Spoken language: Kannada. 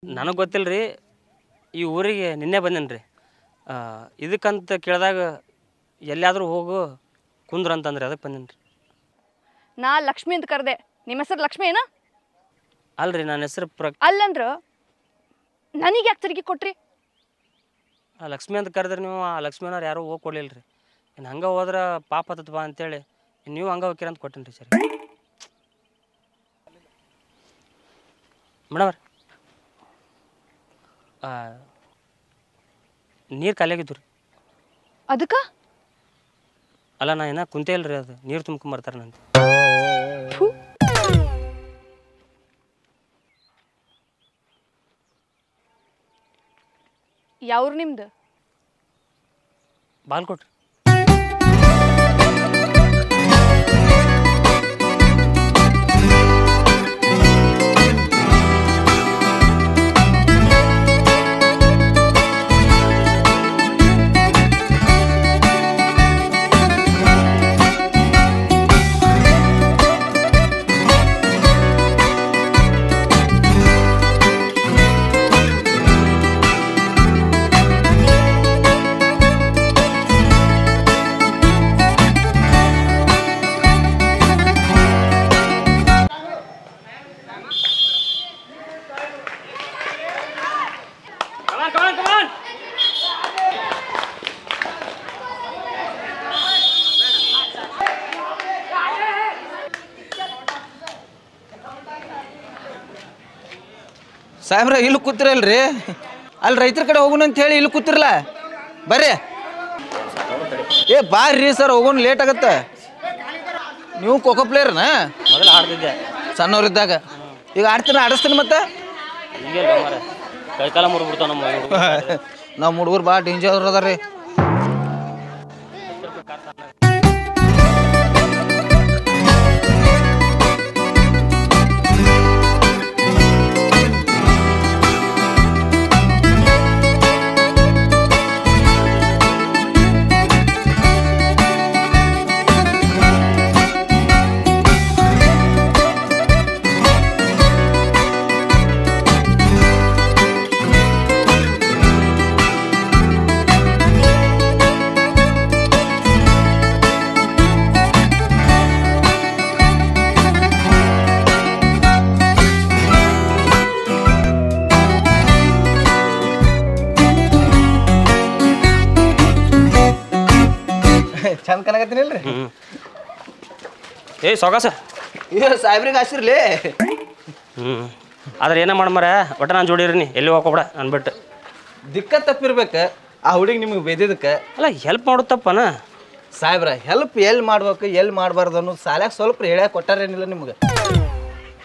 ನನಗೆ ಗೊತ್ತಿಲ್ಲ ರೀ, ಈ ಊರಿಗೆ ನಿನ್ನೆ ಬಂದೇನಿ ರೀ. ಇದಕ್ಕಂತ ಕೇಳಿದಾಗ ಎಲ್ಲಿಯಾದರೂ ಹೋಗು ಕುಂದ್ರ ಅಂತಂದ್ರೆ ಅದಕ್ಕೆ ಬಂದೇನಿ ರೀ. ನಾ ಲಕ್ಷ್ಮಿ ಅಂತ ಕರೆದೆ. ನಿಮ್ಮ ಹೆಸರು ಲಕ್ಷ್ಮಿ ಏನ? ಅಲ್ರಿ, ನನ್ನ ಹೆಸರು ಅಲ್ಲಂದ್ರ ನನಗೆ ಯಾಕೆ ತಿರುಗಿ ಕೊಟ್ರಿ? ಆ ಲಕ್ಷ್ಮಿ ಅಂತ ಕರೆದ್ರಿ ನೀವು. ಆ ಲಕ್ಷ್ಮಿನವ್ರು ಯಾರೂ ಹೋಗಿ ಕೊಡಲಿಲ್ಲ ರೀ. ಇನ್ನು ಹಂಗೆ ಹೋದ್ರೆ ಪಾಪ ಹತ್ತದ ಬಾ ಅಂತೇಳಿ ನೀವು ಹಂಗೆ ಹೋಗ್ತೀರ ಅಂತ ಕೊಟ್ಟೇನಿ ರೀ. ಸರಿ ಮೇಡಮ್, ನೀರು ಖಾಲಿಯಾಗಿದ್ದು ರೀ. ಅದಕ್ಕೆ ಅಲ್ಲ, ನಾ ಏನ ಕುಂತೇ ಇಲ್ರಿ, ಅದು ನೀರು ತುಂಬ್ಕೊಂಬರ್ತಾರೆ ನಂತ. ಯಾವ್ರು ನಿಮ್ದು? ಬಾಲ್ಕೋಟ್ರಿ. ಸಾಹೇಬ್ರ ಇಲ್ಲಿ ಕೂತಿರಲ್ರಿ? ಅಲ್ಲಿ ರೈತರ ಕಡೆ ಹೋಗೋಣ ಅಂತ ಹೇಳಿ ಇಲ್ಲಿ ಕೂತಿರಲ್ಲ, ಬರ್ರಿ. ಬಾರ್ರಿ ಸರ್, ಹೋಗೋಣ, ಲೇಟ್ ಆಗತ್ತೆ. ನೀವು ಖೋಖೋ ಪ್ಲೇಯರ್ನ? ಮೊದಲು ಆಡ್ತಿದ್ದೆ ಸಣ್ಣವ್ರಿದ್ದಾಗ. ಈಗ ಆಡಿಸ್ತೀನಿ ಮತ್ತೆ. ಕೈಕಾಲ ಮುರಿದ್ಬಿಡ್ತಾವ ನಮ್ಮ ಹುಡುಗರು ಭಾಳ ಡೇಂಜರ್ ಅದಾರ ರೀ. ಚಂದ ಕನಗತ್ತೀನಿಲ್ರಿ? ಸೊಗಾಸ ಸಾಹೇಬ್ರಿಗೆ ಹಸಿರ್ಲಿ. ಆದ್ರೆ ಏನ ಮಾಡಮರ, ಒಟ್ಟ ನಾನು ಜೋಡಿರಿ, ಎಲ್ಲಿ ಹೋಗ್ಕೊಬೇಡ ಅನ್ಬಿಟ್ಟು. ದಿಕ್ಕ ತಪ್ಪಿರ್ಬೇಕು ಆ ಹುಡುಗಿ ನಿಮಗೆ ಬೇದಿದ್ದಕ್ಕೆ. ಅಲ್ಲ, ಹೆಲ್ಪ್ ಮಾಡುತ್ತಪ್ಪನ ಸಾಹೇಬ್ರ. ಹೆಲ್ಪ್ ಎಲ್ಲಿ ಮಾಡ್ಬೇಕು ಎಲ್ಲಿ ಮಾಡಬಾರ್ದು ಅನ್ನೋದು ಸಾಲ್ಯಾಗ ಸ್ವಲ್ಪ ಹೇಳ್ಯಾಕ ಕೊಟ್ಟಾರೇನಿಲ್ಲ ನಿಮ್ಗೆ?